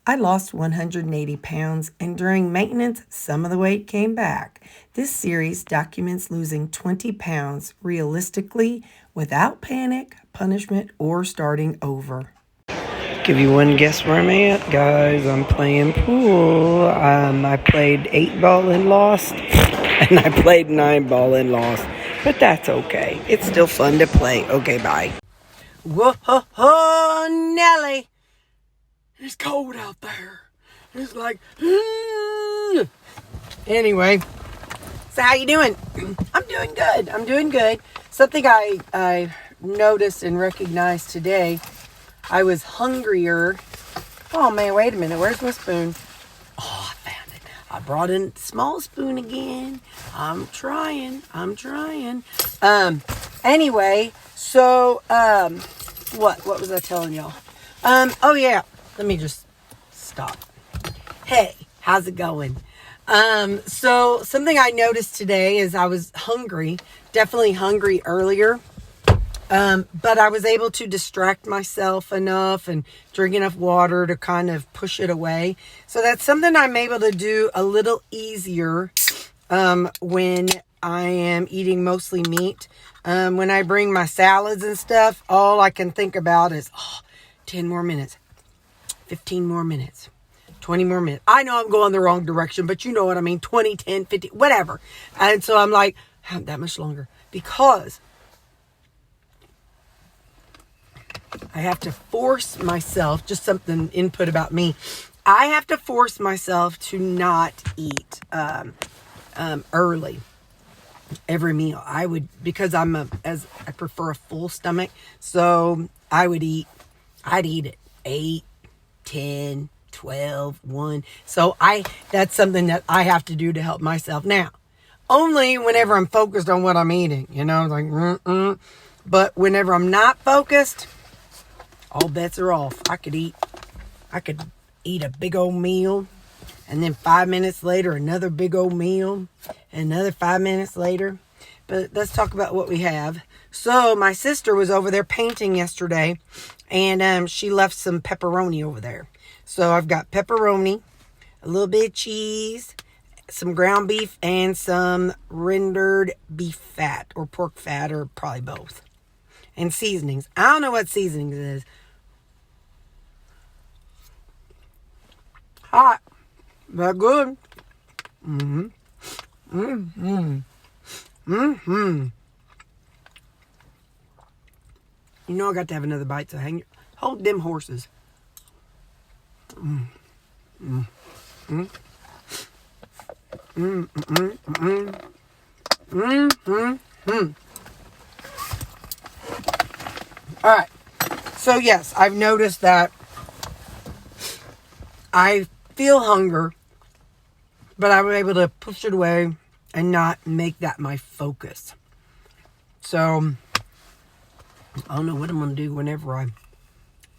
I lost 180 pounds, and during maintenance, some of the weight came back. This series documents losing 20 pounds realistically without panic, punishment, or starting over. Give you one guess where I'm at, guys. I'm playing pool. I played 8-ball and lost, and I played 9-ball and lost. But that's okay. It's still fun to play. Okay, bye. Whoa, Nelly. It's cold out there. It's like, anyway. So how you doing? I'm doing good. Something I noticed and recognized today. I was hungrier. Oh man, wait a minute. Where's my spoon? Oh, I found it. I brought in a small spoon again. I'm trying. Anyway, so what was I telling y'all? Oh yeah. Let me just stop. Hey, how's it going? So something I noticed today is I was hungry, definitely hungry earlier. But I was able to distract myself enough and drink enough water to kind of push it away. So that's something I'm able to do a little easier, when I am eating mostly meat. When I bring my salads and stuff, all I can think about is, 10 more minutes. 15 more minutes, 20 more minutes. I know I'm going the wrong direction, but you know what I mean. 20, 10, 50, whatever. And so I'm like, that much longer, because I have to force myself, just something input about me. I have to force myself to not eat early every meal. I would, because I prefer a full stomach. So I'd eat at 8, 10, 12, 1. So that's something that I have to do to help myself. Now, only whenever I'm focused on what I'm eating, like, but whenever I'm not focused, all bets are off. I could eat a big old meal, and then 5 minutes later, another big old meal, and another 5 minutes later. But let's talk about what we have. So my sister was over there painting yesterday, and she left some pepperoni over there. So I've got pepperoni, a little bit of cheese, some ground beef, and some rendered beef fat or pork fat, or probably both. And seasonings. I don't know what seasonings it is. Hot. But good. You know I got to have another bite, so hold them horses. All right. So yes, I've noticed that I feel hunger, but I'm able to push it away and not make that my focus. So I don't know what I'm going to do whenever I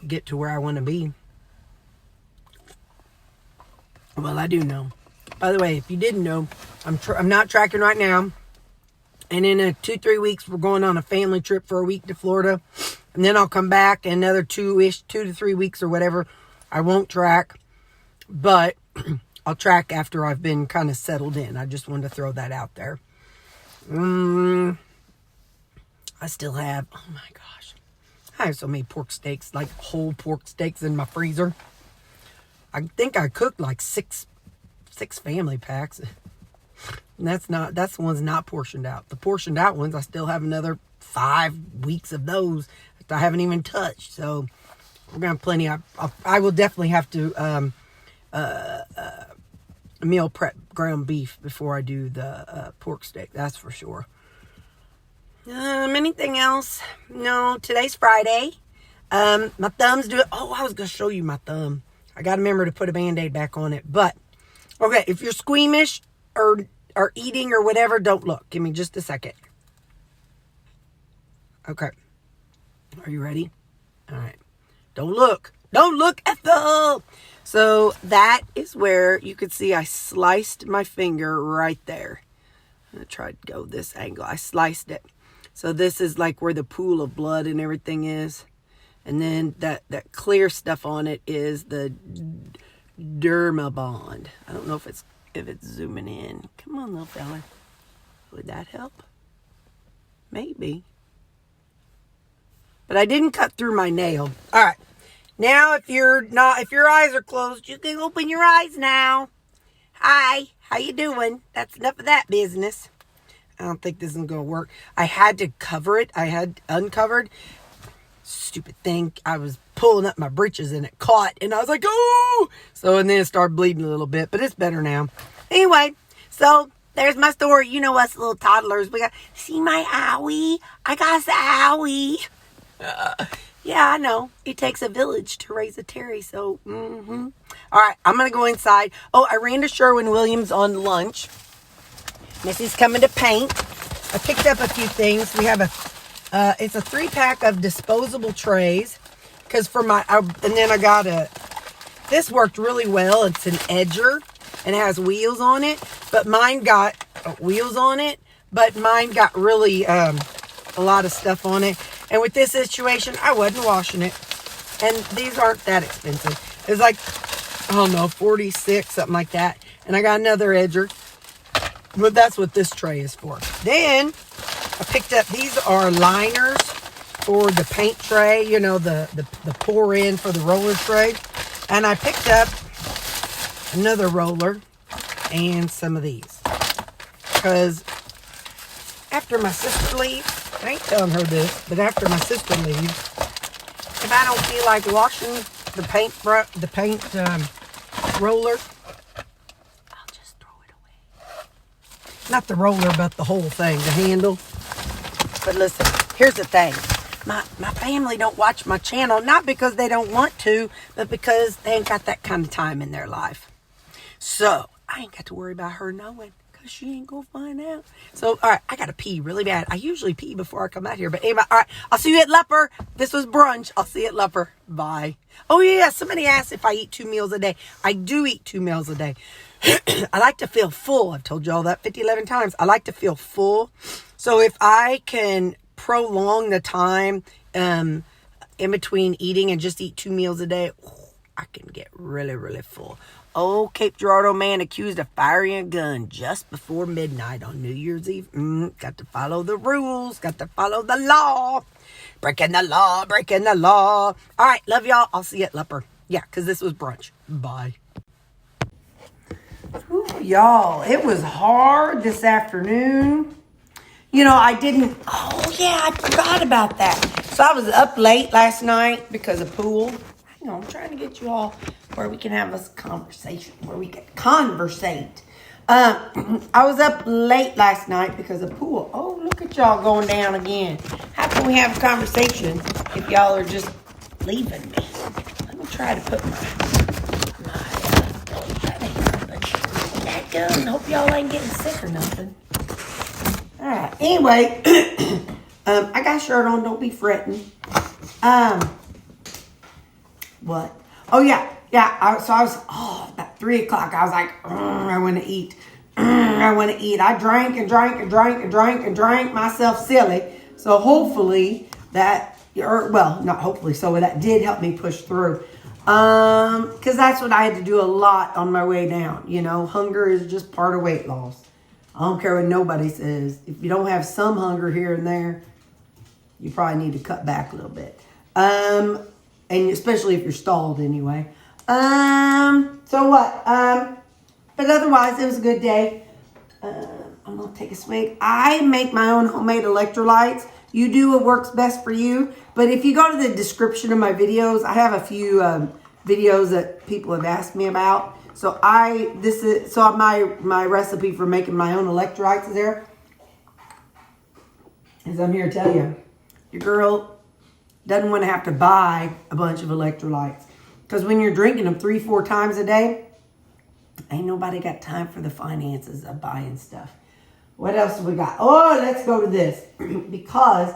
get to where I want to be. Well, I do know. By the way, if you didn't know, I'm not tracking right now. And in 2-3 weeks, we're going on a family trip for a week to Florida. And then I'll come back another 2 to 3 weeks or whatever. I won't track, but I'll track after I've been kind of settled in. I just wanted to throw that out there. I still have, oh my gosh, I have so many pork steaks, like whole pork steaks in my freezer. I think I cooked like six family packs. And that's the ones not portioned out. The portioned out ones, I still have another 5 weeks of those that I haven't even touched. So we're going to have plenty. I will definitely have to meal prep ground beef before I do the pork steak. That's for sure. Anything else? No, today's Friday. My thumb's doing, I was going to show you my thumb. I got to remember to put a Band-Aid back on it. But, okay, if you're squeamish or eating or whatever, don't look. Give me just a second. Okay. Are you ready? All right. Don't look. Don't look at the... So that is where you could see I sliced my finger right there. I'm going to try to go this angle. I sliced it. So this is like where the pool of blood and everything is. And then that clear stuff on it is the Dermabond. I don't know if it's zooming in. Come on, little fella. Would that help? Maybe. But I didn't cut through my nail. All right. Now, if your eyes are closed, you can open your eyes now. Hi, how you doing? That's enough of that business. I don't think this is going to work. I had to cover it. I had uncovered. Stupid thing. I was pulling up my breeches and it caught. And I was like, oh! So, and then it started bleeding a little bit. But it's better now. Anyway, so there's my story. You know us little toddlers. We got, see my owie? I got the owie. Yeah, I know. It takes a village to raise a Terri. So, All right, I'm going to go inside. Oh, I ran to Sherwin-Williams on lunch. Missy's coming to paint. I picked up a few things. We have it's a 3-pack of disposable trays. Because and then I got this worked really well. It's an edger and it has wheels on it. But mine got wheels on it. But mine got really a lot of stuff on it. And with this situation, I wasn't washing it. And these aren't that expensive. It was like, I don't know, 46, something like that. And I got another edger. But that's what this tray is for. Then I picked up, these are liners for the paint tray. You know, the pour in for the roller tray. And I picked up another roller and some of these. Because after my sister leaves, I ain't telling her this, but after my sister leaves, if I don't feel like washing the paint roller, I'll just throw it away. Not the roller, but the whole thing, the handle. But listen, here's the thing. My family don't watch my channel, not because they don't want to, but because they ain't got that kind of time in their life. So, I ain't got to worry about her knowing. She ain't gonna find out. So, all right, I gotta pee really bad. I usually pee before I come out here. But anyway, all right, I'll see you at Leper. This was brunch. I'll see you at Leper. Bye. Oh, yeah, somebody asked if I eat 2 meals a day. I do eat 2 meals a day. I like to feel full. I've told you all that 11 times. I like to feel full. So if I can prolong the time in between eating and just eat 2 meals a day, I can get really, really full. Oh, Cape Girardeau man accused of firing a gun just before midnight on New Year's Eve. Got to follow the rules. Got to follow the law. Breaking the law. Breaking the law. All right, love y'all. I'll see you at Leper. Yeah, because this was brunch. Bye. Ooh, y'all, it was hard this afternoon. You know, I forgot about that. So I was up late last night because of pool. Hang on, I'm trying to get you all where we can have this conversation, where we can conversate. I was up late last night because of pool. Oh, look at y'all going down again. How can we have a conversation if y'all are just leaving me? Let me try to put that gun. Hope y'all ain't getting sick or nothing. All right. Anyway, I got a shirt on. Don't be fretting. What? Oh, yeah. Yeah. So I was, about 3 o'clock. I was like, I want to eat. I want to eat. I drank myself silly. So hopefully not hopefully. So that did help me push through. Because that's what I had to do a lot on my way down. You know, hunger is just part of weight loss. I don't care what nobody says. If you don't have some hunger here and there, you probably need to cut back a little bit. And especially if you're stalled anyway. So what? But otherwise, it was a good day. I'm going to take a swig. I make my own homemade electrolytes. You do what works best for you. But if you go to the description of my videos, I have a few videos that people have asked me about. So my recipe for making my own electrolytes is there. As I'm here to tell you, your girl doesn't want to have to buy a bunch of electrolytes. Because when you're drinking them 3-4 times a day, ain't nobody got time for the finances of buying stuff. What else have we got? Oh, let's go to this. Because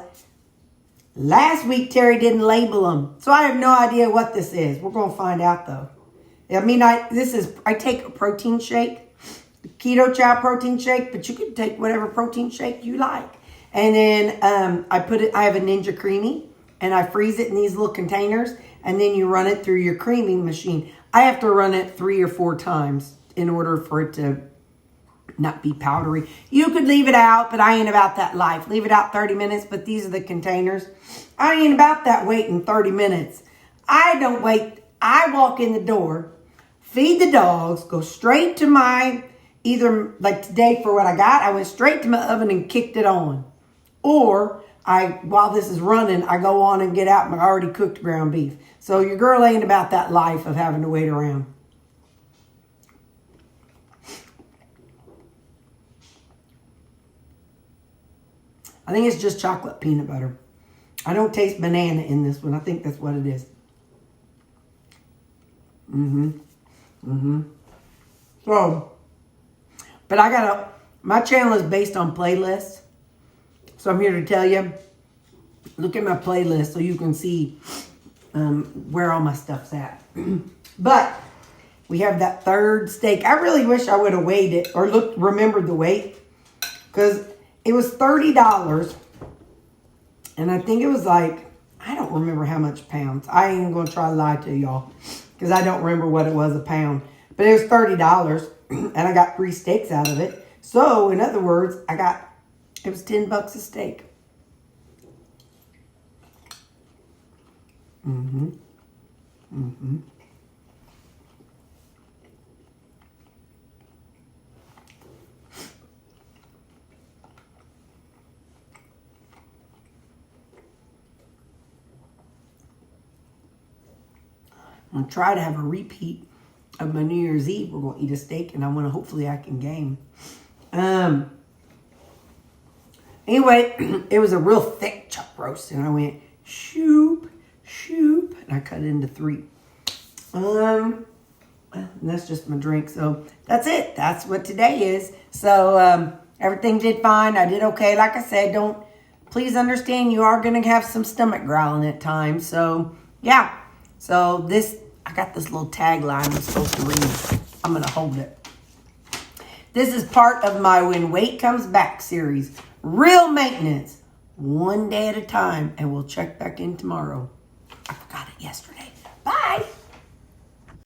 last week, Terri didn't label them. So I have no idea what this is. We're going to find out, though. I mean, I take a protein shake, the keto chow protein shake, but you can take whatever protein shake you like. And then I have a Ninja Creamy, and I freeze it in these little containers, and then you run it through your creaming machine. I have to run it 3 or 4 times in order for it to not be powdery. You could leave it out, but I ain't about that life. Leave it out 30 minutes, but these are the containers. I ain't about that waiting 30 minutes. I don't wait. I walk in the door, feed the dogs, go straight to my, either like today for what I got, I went straight to my oven and kicked it on. Or while this is running, I go on and get out my already cooked ground beef. So your girl ain't about that life of having to wait around. I think it's just chocolate peanut butter. I don't taste banana in this one. I think that's what it is. So, but my channel is based on playlists. So I'm here to tell you, look at my playlist so you can see where all my stuff's at. But we have that third steak. I really wish I would have weighed it or remembered the weight, because it was $30. And I think it was like, I don't remember how much pounds. I ain't going to try to lie to y'all because I don't remember what it was a pound. But it was $30 and I got 3 steaks out of it. So, in other words, it was $10 a steak. I'm going to try to have a repeat of my New Year's Eve. We're going to eat a steak, and hopefully I can gain. Anyway, it was a real thick chuck roast, and I went shoop, shoop, and I cut it into 3. And that's just my drink. So that's it. That's what today is. So everything did fine. I did okay. Like I said, please understand you are going to have some stomach growling at times. So yeah. So I got this little tagline I'm supposed to read. I'm going to hold it. This is part of my When Weight Comes Back series. Real maintenance, one day at a time. And we'll check back in tomorrow. I forgot it yesterday. Bye.